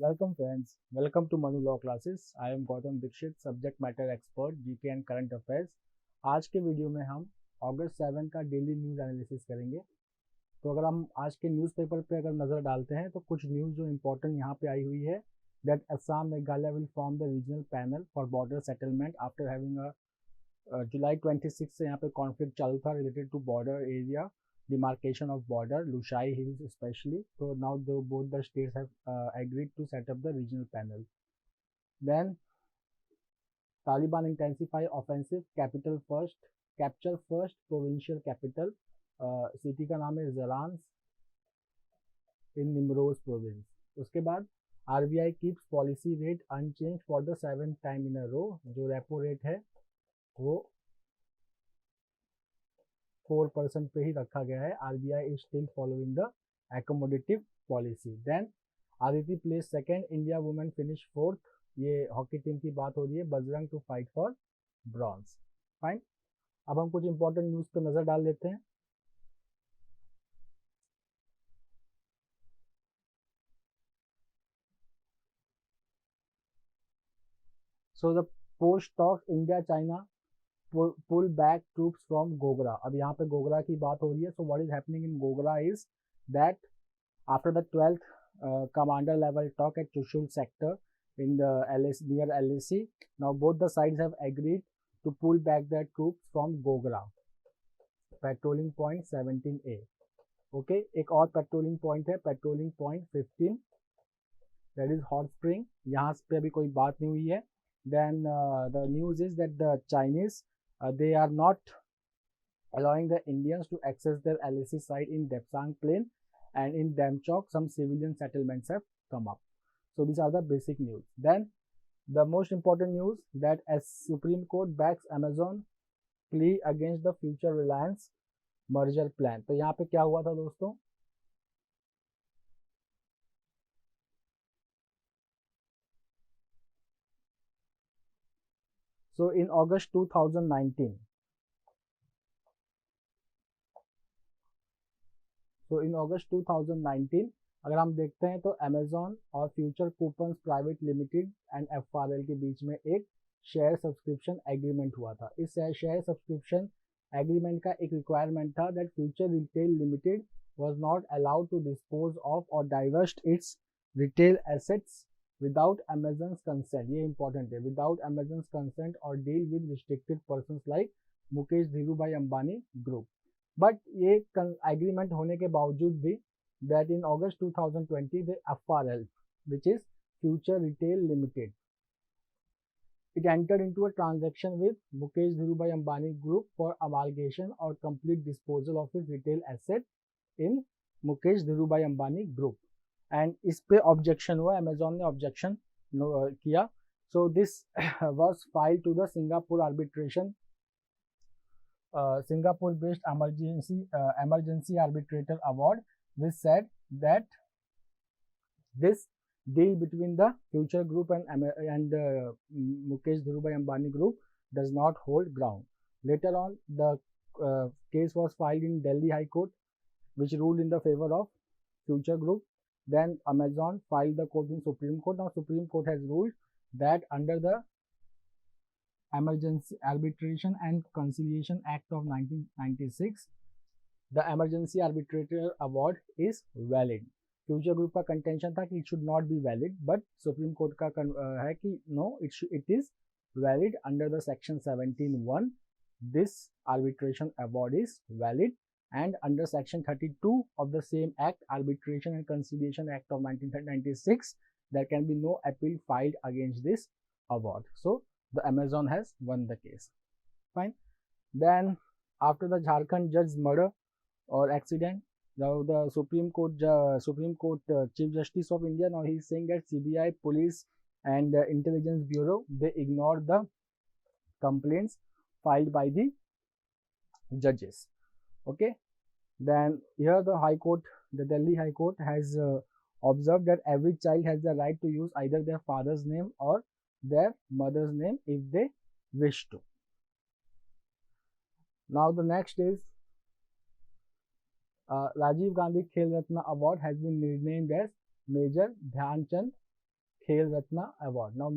Welcome friends, welcome to Manu Law Classes. I am Gautam Dixit, subject matter expert GK and current affairs. आज के video में हम अगस्त 7 का daily news analysis करेंगे। तो अगर हम आज के न्यूज़पेपर पे अगर नज़र डालते हैं तो कुछ न्यूज़ जो इम्पोर्टेंट यहाँ पे आई हुई है that Assam Meghalaya will form the regional panel for border settlement after having July 26 से यहाँ पे कॉन्फ्लिक्ट चालू था related to border area demarcation of border, Lushai Hills especially. So now both the states have agreed to set up the regional panel. Then Taliban intensify offensive, capture first provincial capital. City का नाम है Zaran in Nimroz province. उसके बाद RBI keeps policy rate unchanged for the 7th time in a row. जो repo rate है वो 4% पे ही रखा गया है। RBI is still following the accommodative policy. Then Aditi plays second, India women finish fourth. ये हॉकी टीम की बात हो रही है। Bajrang to fight for bronze. Fine, अब हम कुछ इंपॉर्टेंट न्यूज पे नजर डाल लेते हैं। So the post talk India China pull back troops from Gogra. अब यहाँ पे गोगरा की बात हो रही है। So what is happening in Gogra is that after the 12th commander level talk at Chushul sector in the near LAC, now both the sides have agreed to pull back their troops from Gogra. Patrolling point 17A. Okay, एक और patrolling point है, patrolling point 15, that is Hot Spring. यहाँ पे अभी कोई बात नहीं हुई है। Then the news is that the Chinese they are not allowing the Indians to access their LAC site in Depsang Plain, and in Damchok some civilian settlements have come up. So these are the basic news. Then the most important news that as Supreme Court backs Amazon plea against the future Reliance merger plan. तो यहाँ पे क्या हुआ था दोस्तों? So in August 2019, अगर हम देखते हैं तो अमेजॉन और future coupons private limited and FRL के बीच में एक शेयर सब्सक्रिप्शन एग्रीमेंट हुआ था। इस शेयर सब्सक्रिप्शन एग्रीमेंट का एक रिक्वायरमेंट था that future retail limited was not allowed to dispose of और divest its retail assets without Amazon's consent. ये इंपॉर्टेंट है, विदाउट अमेजॉन्स कंसेंट और deal with restricted persons like Mukesh Dhirubhai Ambani group. But ये agreement होने के बावजूद भी that in August 2020 the FRL, which is Future Retail Limited, it entered into a transaction with Mukesh Dhirubhai Ambani Group for amalgamation or complete disposal of its retail asset in Mukesh Dhirubhai Ambani Group, and इस पे objection हुआ, Amazon ने objection किया। So this was filed to the Singapore arbitration Singapore-based emergency arbitrator award, which said that this deal between the Future Group and Mukesh Dhirubhai Ambani Group does not hold ground. Later on, the case was filed in Delhi High Court, which ruled in the favor of Future Group. Then Amazon filed the court in Supreme Court. Now Supreme Court has ruled that under the Emergency Arbitration and Conciliation Act of 1996, the emergency arbitrator award is valid. Future Group का contention था कि it should not be valid, but Supreme Court का है कि no, it is valid under the section 17(1). This arbitration award is valid, and under section 32 of the same act, Arbitration and Conciliation Act of 1996, there can be no appeal filed against this award. So the Amazon has won the case. Fine. Then after the Jharkhand judge's murder or accident, now the Supreme Court Chief Justice of India, now he is saying that CBI, police and intelligence bureau, they ignore the complaints filed by the judges. Okay, then here the High Court, the Delhi High Court has observed that every child has the right to use either their father's name or their mother's name if they wish to. Now the next is Rajiv Gandhi Khel Ratna Award has been renamed as Major Dhyan Chand Khel Ratna Award. Now,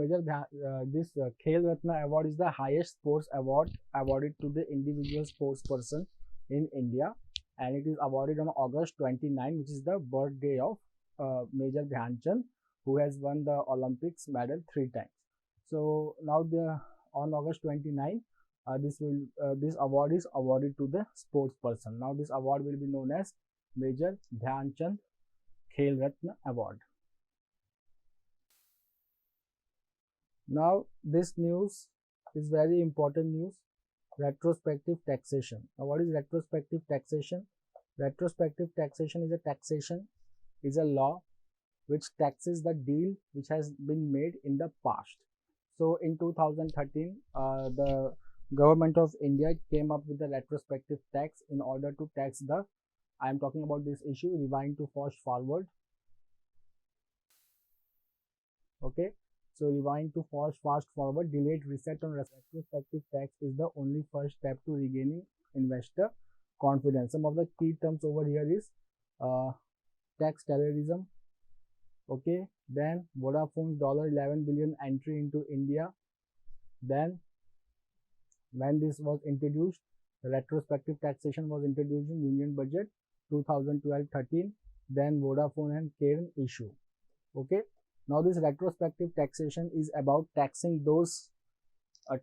this Khel Ratna Award is the highest sports award awarded to the individual sports person in India, and it is awarded on August 29, which is the birthday of Major Dhyan Chand, who has won the Olympics medal 3 times. So now on August 29, this award is awarded to the sports person. Now this award will be known as Major Dhyan Chand Khel Ratna Award. Now this news is very important news. Retrospective taxation. Now what is retrospective taxation? Retrospective taxation is a law which taxes the deal which has been made in the past. So in 2013, the government of India came up with the retrospective tax in order to tax the, I am talking about this issue, rewind to fast forward. Okay, so rewind to fast forward, delayed reset on retrospective tax is the only first step to regaining investor confidence. Some of the key terms over here is tax terrorism. Okay, then Vodafone's $11 billion entry into India. Then when this was introduced, the retrospective taxation was introduced in Union Budget 2012-13. Then Vodafone and Cairn issue. Okay, now this retrospective taxation is about taxing those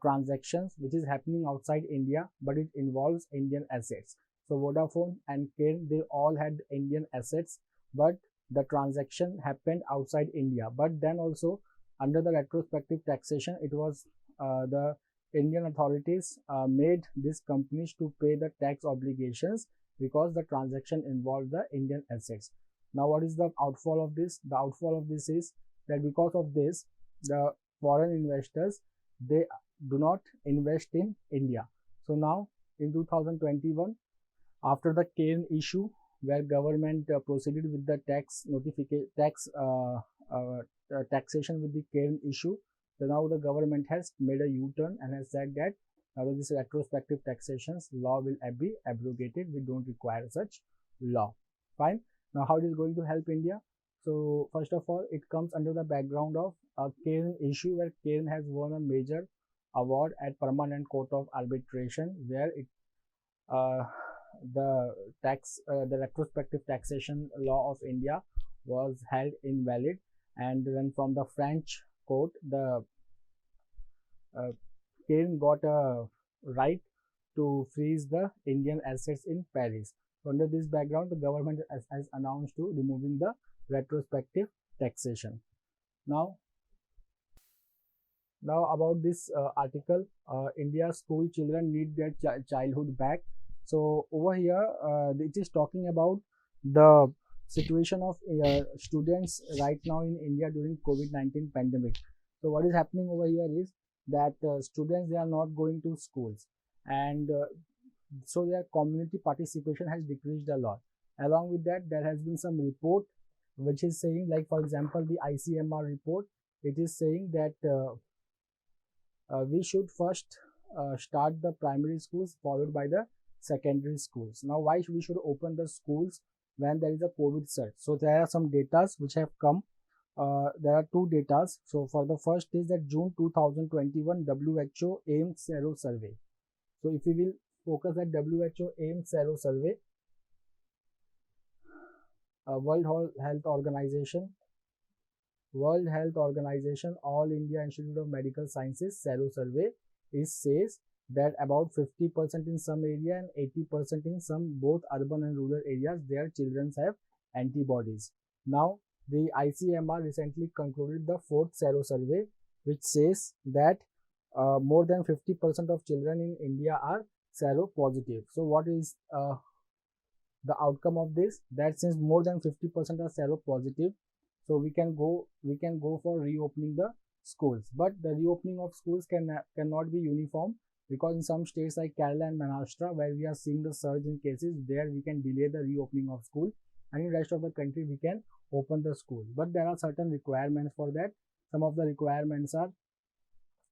transactions which is happening outside India, but it involves Indian assets. So Vodafone and Cairn, they all had Indian assets, but the transaction happened outside India. But then also under the retrospective taxation, it was the Indian authorities made these companies to pay the tax obligations because the transaction involved the Indian assets. Now what is the outfall of this? The outfall of this is that because of this, the foreign investors, they do not invest in India. So now in 2021, after the Cairn issue, where government proceeded with the taxation with the Cairn issue, so now the government has made a U-turn and has said that now this retrospective taxations law will be abrogated. We don't require such law. Fine. Now how it is going to help India? So first of all, it comes under the background of a Cairn issue, where Cairn has won a major award at Permanent Court of Arbitration, where it the retrospective taxation law of India was held invalid, and then from the French court, the Cairn got a right to freeze the Indian assets in Paris. So under this background, the government has announced to removing the retrospective taxation. Now about this article, India's school children need their childhood back. So over here, it is talking about the situation of students right now in India during COVID-19 pandemic. So what is happening over here is that students, they are not going to schools, and so their community participation has decreased a lot. Along with that, there has been some report which is saying, like for example, the ICMR report, it is saying that we should first start the primary schools followed by the secondary schools. Now why we should open the schools when there is a COVID surge? So there are some data which have come. There are two data. So for the first is that June 2021 WHO AIMS Sero survey. So if we will focus at WHO AIMS Sero survey, World Health Organization, All India Institute of Medical Sciences Sero survey says that about 50% in some area and 80% in some both urban and rural areas, their children have antibodies. Now the ICMR recently concluded the 4th Sero survey, which says that more than 50% of children in India are Sero positive. So what is the outcome of this? That since more than 50% are Sero positive, so we can go for reopening the schools. But the reopening of schools cannot be uniform, because in some states like Kerala and Maharashtra, where we are seeing the surge in cases, there we can delay the reopening of school, and in the rest of the country we can open the school. But there are certain requirements for that. Some of the requirements are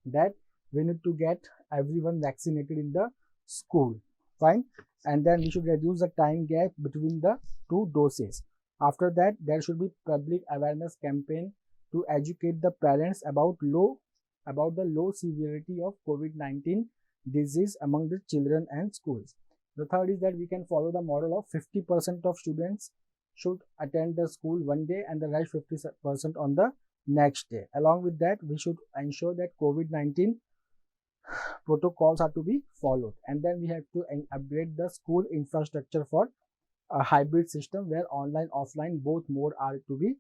that we need to get everyone vaccinated in the school. Fine. And then we should reduce the time gap between the two doses. After that, there should be public awareness campaign to educate the parents about the low severity of COVID-19 disease among the children and schools. The third is that we can follow the model of 50% of students should attend the school one day and the rest 50% on the next day. Along with that, we should ensure that COVID-19 protocols are to be followed, and then we have to upgrade the school infrastructure for a hybrid system where online offline both mode are to be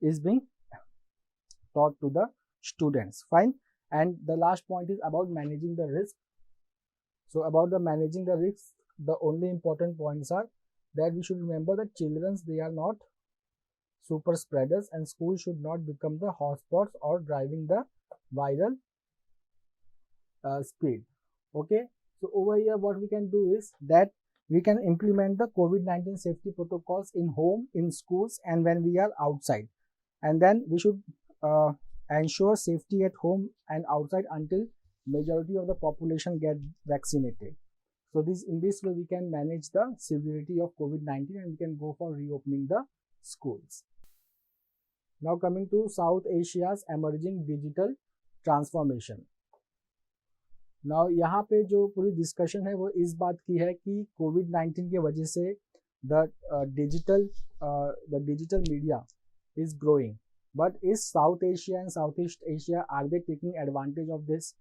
is being taught to the students. Fine. And the last point is about managing the risk. So about the managing the risks, the only important points are that we should remember that children, they are not super spreaders, and school should not become the hotspots or driving the viral speed. Okay, so over here what we can do is that we can implement the COVID-19 safety protocols in home, in schools, and when we are outside. And then we should ensure safety at home and outside until majority of the population get vaccinated. So in this way we can manage the severity of COVID-19 and we can go for reopening the schools. Now coming to South Asia's emerging digital transformation. Now यहाँ पे जो पूरी discussion है वो इस बात की है कि कोविड-19 की वजह से the digital media is growing, but is South Asia and South East Asia are they taking advantage of this?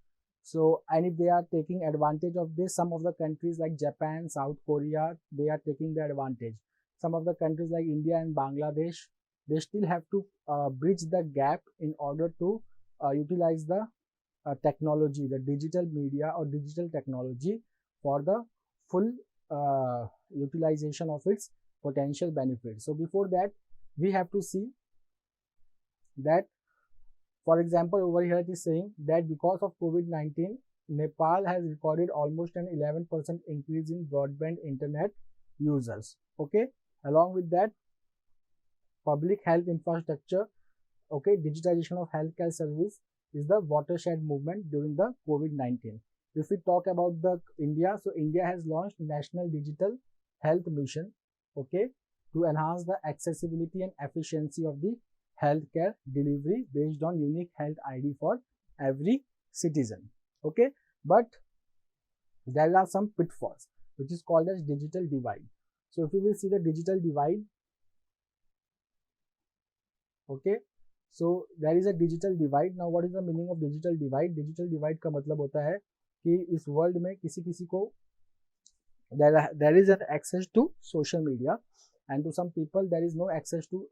So and if they are taking advantage of this, some of the countries like Japan, South Korea, they are taking the advantage. Some of the countries like India and Bangladesh, they still have to bridge the gap in order to utilize the technology, the digital media or digital technology for the full utilization of its potential benefits. So before that, we have to see that, for example, over here it is saying that because of COVID-19, Nepal has recorded almost an 11% increase in broadband internet users. Okay, along with that, public health infrastructure, okay, digitization of healthcare service is the watershed movement during the COVID-19. If we talk about the India, so India has launched National Digital Health Mission, okay, to enhance the accessibility and efficiency of the healthcare delivery based on unique health ID for every citizen. Okay, but there are some pitfalls which is called as digital divide. So if you will see the digital divide, okay, so there is a digital divide. Now what is the meaning of digital divide? Digital divide का मतलब होता है कि इस world में किसी को there is an access to social media, and to some people there is no access to,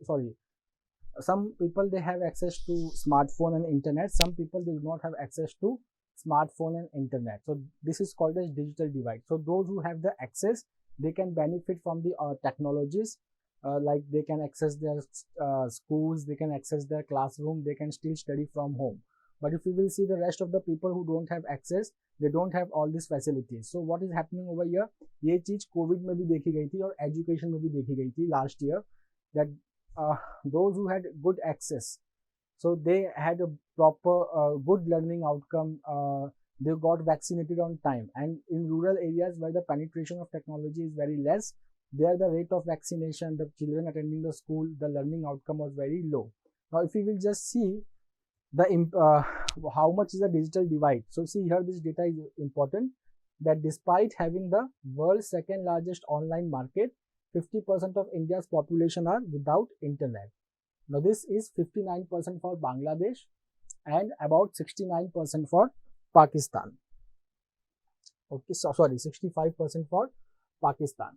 some people they have access to smartphone and internet, some people they do not have access to smartphone and internet. So this is called as digital divide. So those who have the access, they can benefit from the technologies, like they can access their schools, they can access their classroom, they can still study from home. But if you will see the rest of the people who don't have access, they don't have all these facilities. So what is happening over here, ये चीज Covid में भी देखी गई थी और education में भी देखी गई थी last year, that those who had good access, so they had a proper good learning outcome, they got vaccinated on time. And in rural areas where the penetration of technology is very less, there the rate of vaccination, the children attending the school, the learning outcome was very low. Now if you will just see the how much is the digital divide, so see here this data is important, that despite having the world's second largest online market, 50% of India's population are without internet. Now this is 59% for Bangladesh and about 69% for Pakistan. Okay, so sorry, 65% for Pakistan.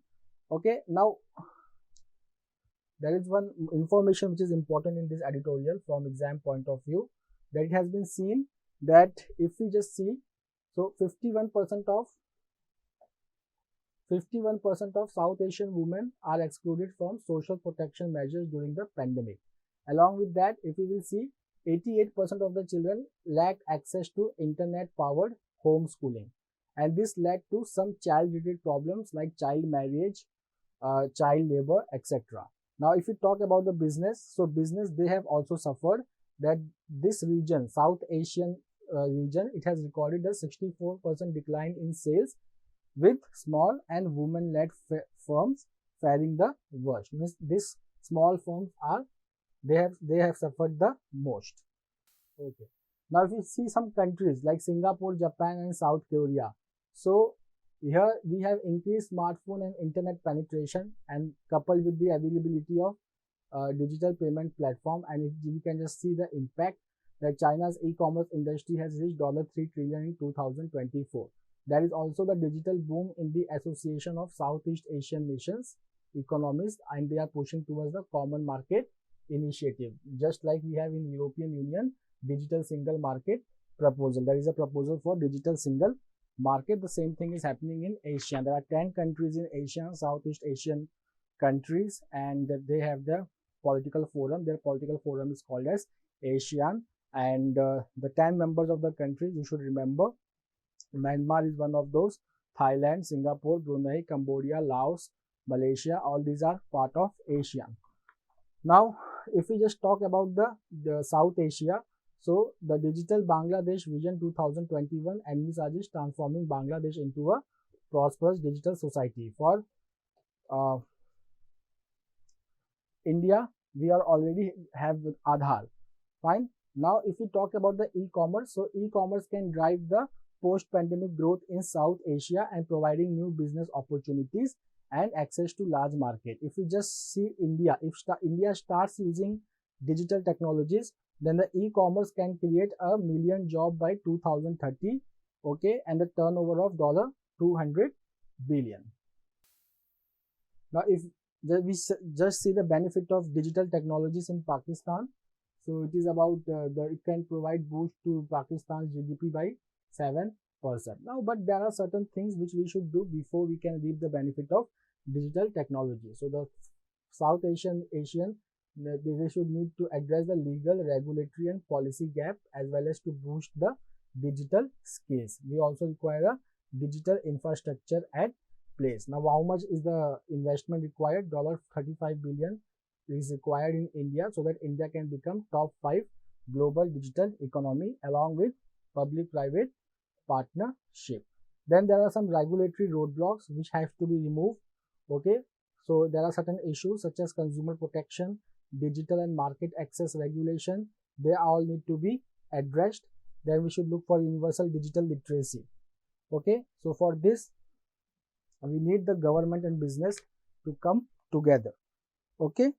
Okay, now there is one information which is important in this editorial from exam point of view, that it has been seen that if we just see, so 51% of South Asian women are excluded from social protection measures during the pandemic. Along with that, if you will see, 88% of the children lack access to internet-powered homeschooling, and this led to some child-related problems like child marriage, child labor, etc. Now, if we talk about the business, so business, they have also suffered, that this region, South Asian region, it has recorded a 64% decline in sales, with small and women-led firms faring the worst. Means these small firms are they have suffered the most. Okay. Now, if you see some countries like Singapore, Japan, and South Korea, so here we have increased smartphone and internet penetration, and coupled with the availability of digital payment platform, and if we can just see the impact that China's e-commerce industry has reached $3 trillion in 2024. There is also the digital boom in the Association of Southeast Asian Nations economists, and they are pushing towards the common market initiative, just like we have in European Union digital single market proposal. There is a proposal for digital single market. The same thing is happening in Asia. There are 10 countries in Asia, Southeast Asian countries, and they have their political forum. Their political forum is called as ASEAN, and the 10 members of the countries, you should remember, Myanmar is one of those, Thailand, Singapore, Brunei, Cambodia, Laos, Malaysia, all these are part of ASEAN. Now, if we just talk about the South Asia, so the Digital Bangladesh Vision 2021 envisages transforming Bangladesh into a prosperous digital society. For India, we are already have Aadhaar. Fine. Now, if we talk about the e-commerce, so e-commerce can drive the post-pandemic growth in South Asia and providing new business opportunities and access to large market. If you just see India, if India starts using digital technologies, then the e-commerce can create 1 million job by 2030, okay, and the turnover of $200 billion. Now, if we just see the benefit of digital technologies in Pakistan, so it is about it can provide boost to Pakistan's GDP by 7%. Now, but there are certain things which we should do before we can reap the benefit of digital technology. So the South Asian they should need to address the legal, regulatory, and policy gap, as well as to boost the digital skills. We also require a digital infrastructure at place. Now, how much is the investment required? $35 billion is required in India, so that India can become top 5 global digital economy along with public-private partnership. Then there are some regulatory roadblocks which have to be removed. Okay, so there are certain issues such as consumer protection, digital and market access regulation. They all need to be addressed. Then we should look for universal digital literacy. Okay, so for this we need the government and business to come together. Okay.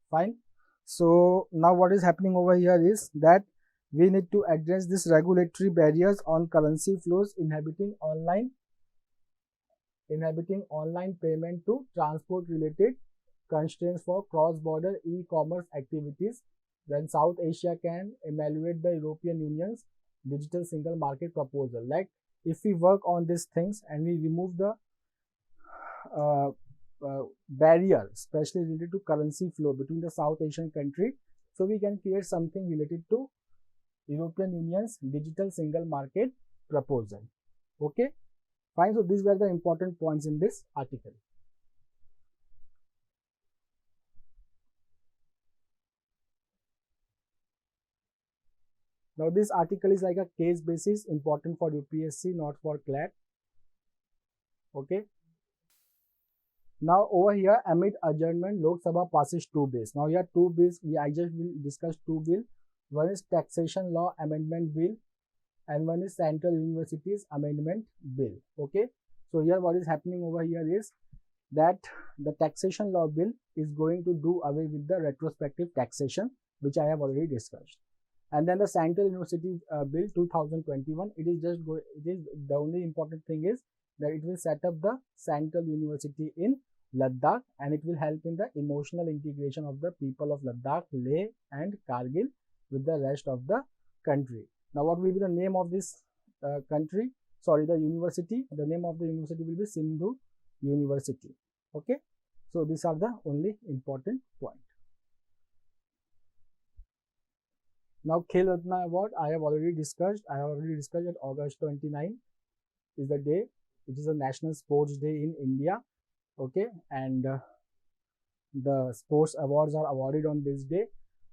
Fine. So now what is happening over here is that we need to address these regulatory barriers on currency flows inhibiting online payment to transport related constraints for cross-border e-commerce activities. Then South Asia can evaluate the European Union's digital single market proposal. Like if we work on these things and we remove the barrier, especially related to currency flow between the South Asian country, so we can create something related to European Union's digital single market proposal. Okay, fine. So these were the important points in this article. Now this article is like a case basis, important for UPSC, not for CLAT. Okay. Now over here, amid adjournment, Lok Sabha passes 2 bills. Now here 2 bills, I just will discuss 2 bills. One is Taxation Law Amendment Bill and one is Central Universities Amendment Bill. Okay. So here what is happening over here is that the Taxation Law Bill is going to do away with the retrospective taxation, which I have already discussed. And then the Central University Bill 2021, it is the only important thing is that it will set up the Central University in Ladakh, and it will help in the emotional integration of the people of Ladakh, Leh and Kargil with the rest of the country. Now what will be the name of this the university? The name of the university will be Sindhu University. Okay, so these are the only important point. Now Khel Ratna Award, I have already discussed that August 29 is the day. It is a National Sports Day in India. Okay, and the sports awards are awarded on this day.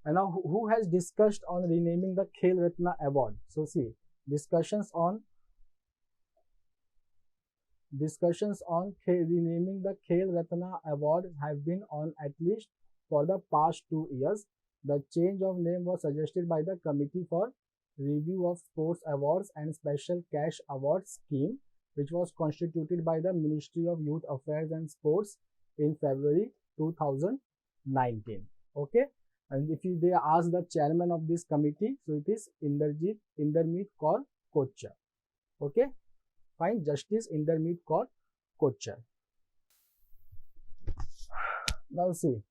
And now who has discussed on renaming the Khel Ratna Award? So see, discussions on Discussions on renaming the Khel Ratna Award have been on at least for the past 2 years. The change of name was suggested by the Committee for Review of Sports Awards and Special Cash Awards Scheme, which was constituted by the Ministry of Youth Affairs and Sports in February 2019. Okay, and if they ask the chairman of this committee, so it is Indermeet Kaur Kochhar. Okay, fine. Justice Indermeet Kaur Kochhar. Now see,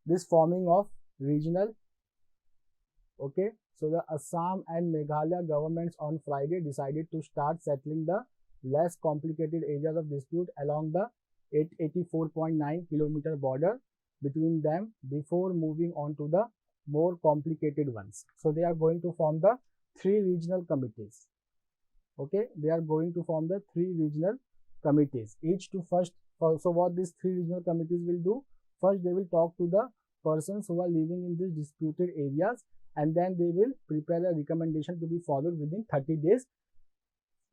this forming of regional. Okay, so the Assam and Meghalaya governments on Friday decided to start settling the less complicated areas of dispute along the 884.9 kilometer border between them before moving on to the more complicated ones. So they are going to form the 3 regional committees. Okay, they are going to form the 3 regional committees, each to first. So what these 3 regional committees will do, first they will talk to the persons who are living in these disputed areas, and then they will prepare a recommendation to be followed within 30 days,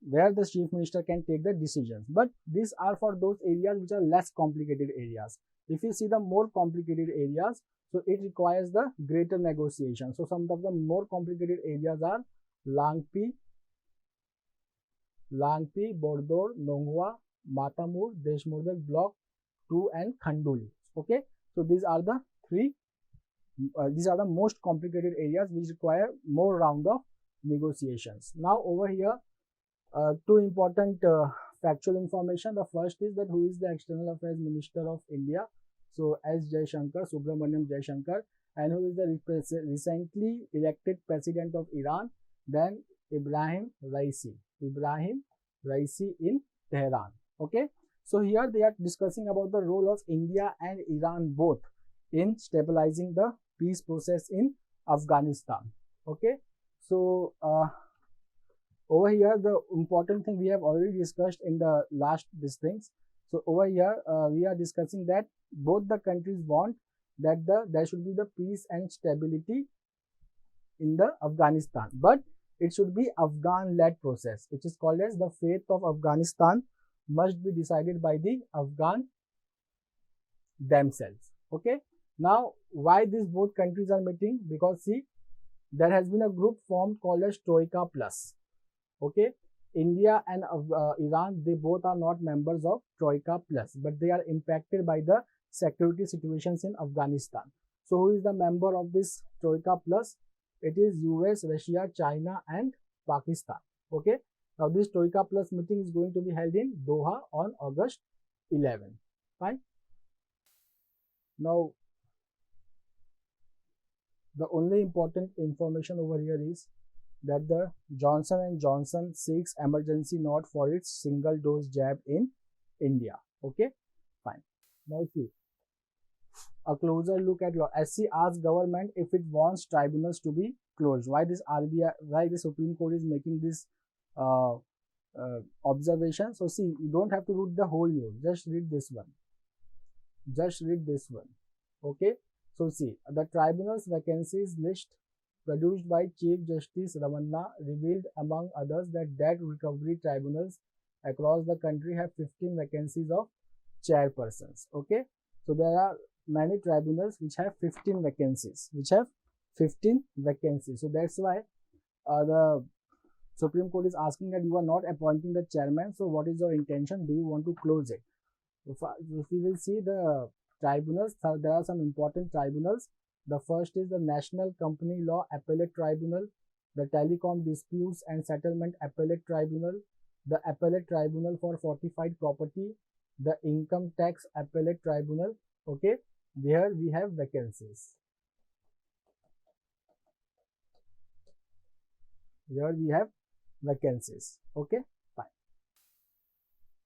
where the chief minister can take the decisions. But these are for those areas which are less complicated areas. If you see the more complicated areas, so it requires the greater negotiation. So some of the more complicated areas are Langpi, Bordor, Nonghua, Matamur, Deshmurdak Block 2 and Khanduli. Okay, so these are the most complicated areas which require more round of negotiations. Now over here, 2 important factual information. The first is that who is the External Affairs Minister of India? So S. Jaishankar, Subramaniam Jaishankar, and who is the recently elected President of Iran? Then Ibrahim Raisi in Tehran. Okay, so here they are discussing about the role of India and Iran both in stabilizing the peace process in Afghanistan. Okay, so over here the important thing we have already discussed in the last these things. So over here we are discussing that both the countries want that there should be the peace and stability in the Afghanistan, but it should be Afghan-led process, which is called as the fate of Afghanistan must be decided by the Afghan themselves. Okay, now why these both countries are meeting? Because see, there has been a group formed called as Troika Plus. Okay, India and Iran, they both are not members of Troika Plus, but they are impacted by the security situations in Afghanistan. So who is the member of this Troika Plus? It is US, Russia, China and Pakistan. Okay, now this Troika Plus meeting is going to be held in Doha on August 11. Fine. Now the only important information over here is that the Johnson & Johnson seeks emergency note for its single dose jab in India. Okay, fine. Now see, a closer look at law. SC asks government if it wants tribunals to be closed. Why this RBI, why the Supreme Court is making this observation? So see, you don't have to read the whole news. Just read this one. Okay. So see, the tribunal's vacancies list produced by Chief Justice Ramanna revealed among others that debt recovery tribunals across the country have 15 vacancies of chairpersons. Okay, so there are many tribunals which have 15 vacancies, so that's why the Supreme Court is asking that you are not appointing the chairman, so what is your intention? Do you want to close it? If you will see the tribunals, there are some important tribunals. The first is the National Company Law Appellate Tribunal, the Telecom Disputes and Settlement Appellate Tribunal, the Appellate Tribunal for Fortified Property, the Income Tax Appellate Tribunal. Okay, there we have vacancies. Okay, fine.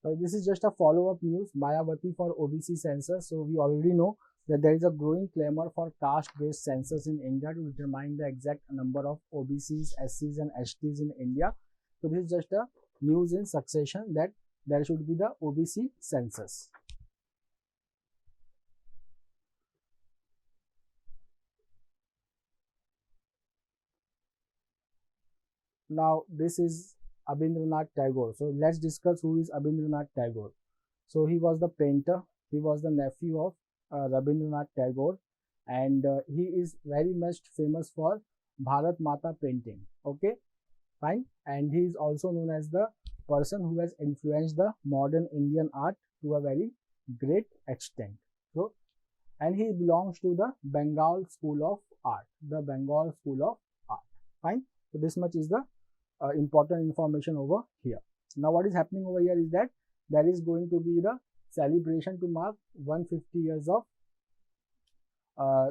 So this is just a follow-up news. Mayawati for OBC census. So we already know that there is a growing clamor for caste-based census in India to determine the exact number of OBCs, SCs and STs in India. So this is just a news in succession that there should be the OBC census. Now this is Abhindranath Tagore. So let's discuss who is Abhindranath Tagore. So he was the painter. He was the nephew of Rabindranath Tagore, and he is very much famous for Bharat Mata painting. Okay, fine. And he is also known as the person who has influenced the modern Indian art to a very great extent. So, and he belongs to the Bengal School of Art. The Bengal School of Art. Fine. So this much is the important information over here. Now what is happening over here is that there is going to be the celebration to mark 150 years of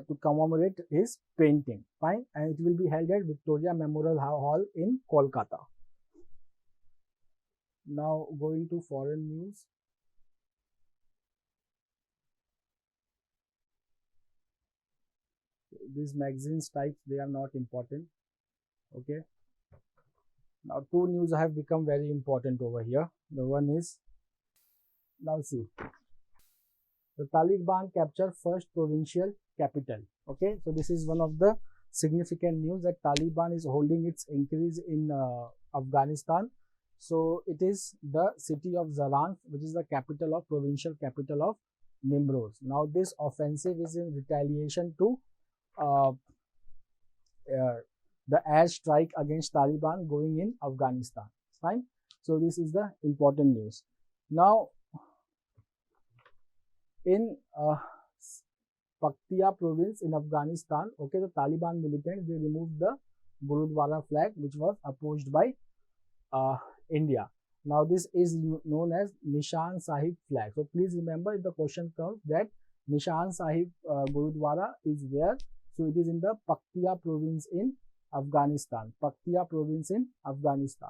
to commemorate his painting. Fine. And it will be held at Victoria Memorial Hall in Kolkata. Now going to foreign news. These magazines types, they are not important. Okay. Now two news have become very important over here. The one is, now see, the Taliban capture first provincial capital. Okay, so this is one of the significant news that Taliban is holding its increase in Afghanistan. So it is the city of Zaran, which is the capital of provincial capital of Nimroz. Now this offensive is in retaliation to the air strike against Taliban going in Afghanistan. Fine. So this is the important news. Now in Paktia province in Afghanistan, okay, the Taliban militants, they removed the Gurudwara flag, which was opposed by India. Now this is known as Nishan Sahib flag. So please remember, if the question comes that Nishan Sahib Gurudwara is where, so it is in the Paktia province in Afghanistan. Paktia province in Afghanistan.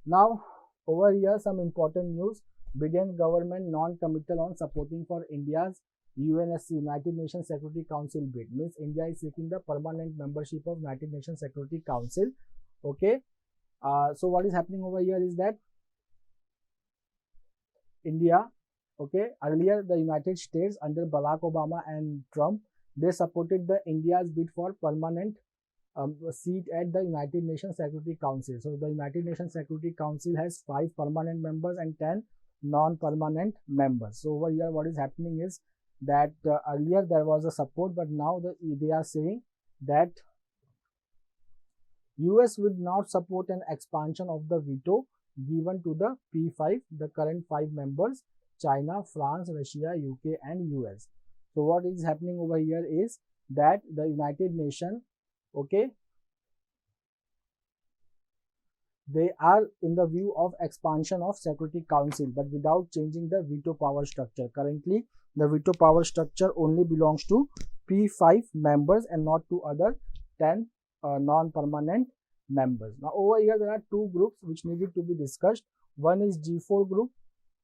Now over here some important news. Biden government non-committal on supporting for India's UNSC, United Nations Security Council bid. Means India is seeking the permanent membership of United Nations Security Council. Okay. So what is happening over here is that India, okay, earlier the United States under Barack Obama and Trump, they supported the India's bid for permanent seat at the United Nations Security Council. So the United Nations Security Council has 5 permanent members and 10 non-permanent members. So over here what is happening is that earlier there was a support, but now they are saying that US would not support an expansion of the veto given to the P5, the current 5 members, China, France, Russia, UK and US. So what is happening over here is that the United Nations, okay, they are in the view of expansion of Security Council, but without changing the veto power structure. Currently, the veto power structure only belongs to P5 members and not to other 10 non-permanent members. Now over here there are 2 groups which needed to be discussed. One is G4 group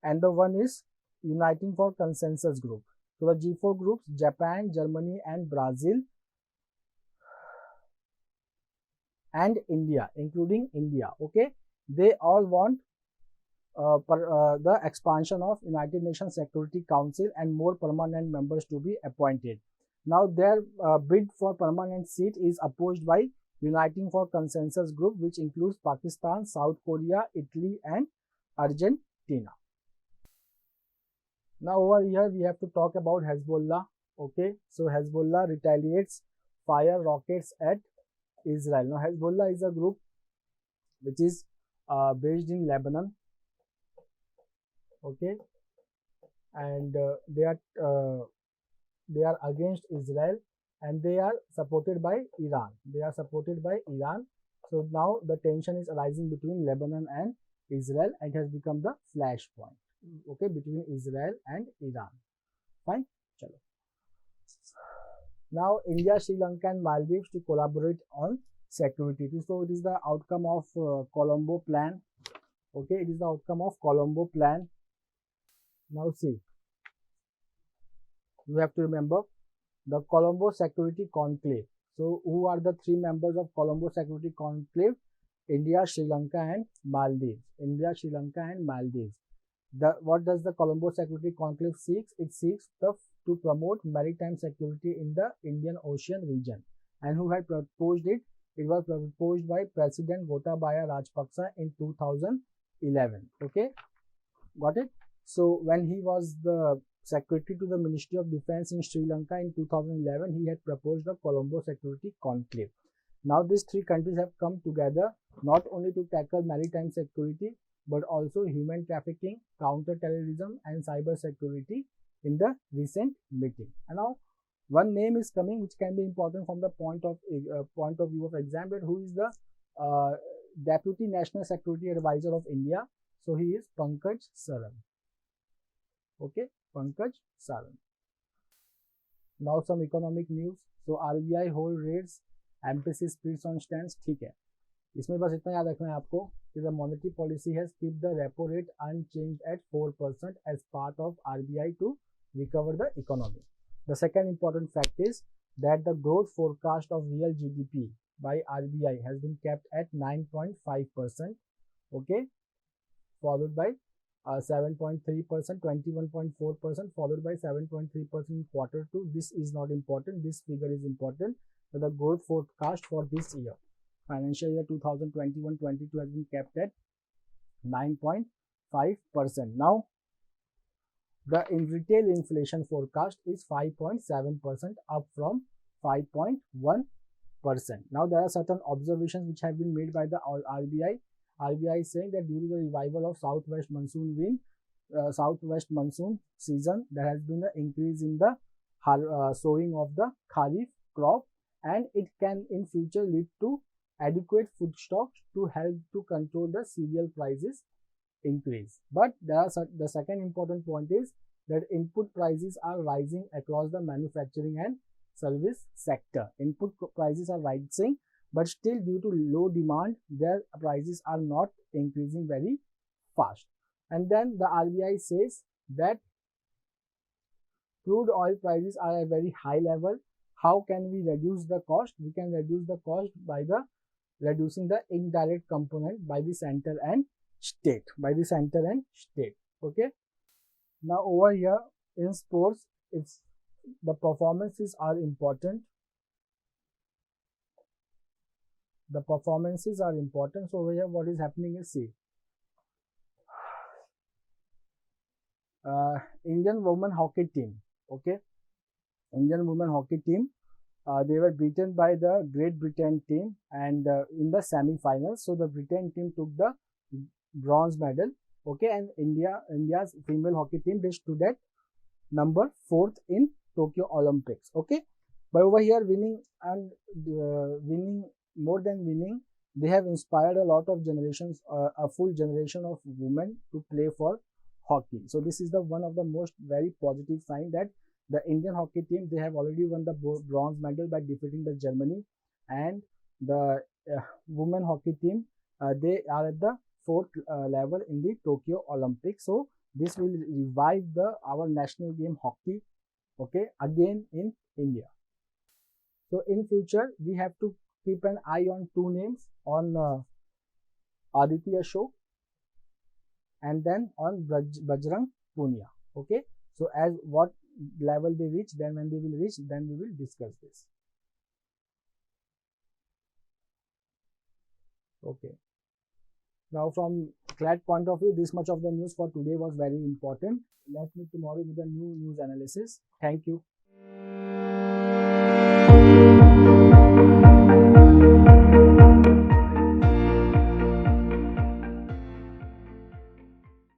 and the one is Uniting for Consensus group. So the G4 groups, Japan, Germany and Brazil and India, including India, okay, they all want the expansion of United Nations Security Council and more permanent members to be appointed. Now their bid for permanent seat is opposed by Uniting for Consensus group, which includes Pakistan, South Korea, Italy and Argentina. Now over here we have to talk about Hezbollah. Okay, so Hezbollah retaliates fire rockets at Israel. Now Hezbollah is a group which is based in Lebanon. Okay, and they are against Israel and they are supported by Iran. They are supported by Iran. So now the tension is arising between Lebanon and Israel and has become the flashpoint. Okay, between Israel and Iran. Fine. Chalo. Now India, Sri Lanka and Maldives to collaborate on security. So it is the outcome of Colombo plan. Okay, it is the outcome of Colombo plan. Now see, you have to remember the Colombo Security Conclave. So who are the 3 members of Colombo Security Conclave? India, Sri Lanka and Maldives. India, Sri Lanka and Maldives. What does the Colombo Security Conclave seek? It seeks to promote maritime security in the Indian Ocean region. And who had proposed it? It was proposed by President Gotabaya Rajapaksa in 2011. Okay, got it? So when he was the secretary to the Ministry of Defense in Sri Lanka in 2011, he had proposed the Colombo Security Conclave. Now these three countries have come together not only to tackle maritime security but also human trafficking, counter-terrorism and cyber security in the recent meeting. And now one name is coming which can be important from the point of view of exam, that who is the Deputy National Security Advisor of India. So he is Pankaj Saran. Okay, Pankaj Saran. Now some economic news. So RBI hold rates, MPC speeds on stands. ठीक है, इसमें बस इतना याद रखना है आपको कि the monetary policy has kept the repo rate unchanged at 4% as part of RBI to recover the economy. The second important fact is that the growth forecast of real GDP by RBI has been kept at 9.5%. Okay, followed by 7.3%, 21.4%, followed by 7.3% in quarter 2. This is not important. This figure is important. So the growth forecast for this year, financial year 2021-22, has been kept at 9.5%. Now, the retail inflation forecast is 5.7%, up from 5.1%. Now, there are certain observations which have been made by the RBI. RBI is saying that during the revival of southwest monsoon season, there has been an increase in the sowing of the Kharif crop, and it can in future lead to adequate food stocks to help to control the cereal prices increase. But the second important point is that input prices are rising across the manufacturing and service sector. Input prices are rising, but still due to low demand, their prices are not increasing very fast. And then the RBI says that crude oil prices are at a very high level. How can we reduce the cost? We can reduce the cost by reducing the indirect component by the center and state. Okay. Now over here in sports, it's the performances are important. So over here, what is happening is, see, Indian women hockey team. Okay, Indian women hockey team. They were beaten by the Great Britain team, and in the semi-finals. So the Britain team took the bronze medal. Okay, and India's female hockey team, they stood at number 4th in Tokyo Olympics. Okay, but over here, winning, more than winning, they have inspired a lot of generations, a full generation of women to play for hockey. So this is the one of the most very positive sign that the Indian hockey team, they have already won the bronze medal by defeating the Germany, and the women hockey team, they are at the 4th level in the Tokyo Olympics. So this will revive our national game hockey, okay, again in India. So in future, we have to keep an eye on two names, on Aditi Ashok and then on Bajrang Punia. Okay, so as what level they reach, then when they will reach, then we will discuss this. Okay, now from CLAT point of view, this much of the news for today was very important. Let's meet tomorrow with a new news analysis. Thank you.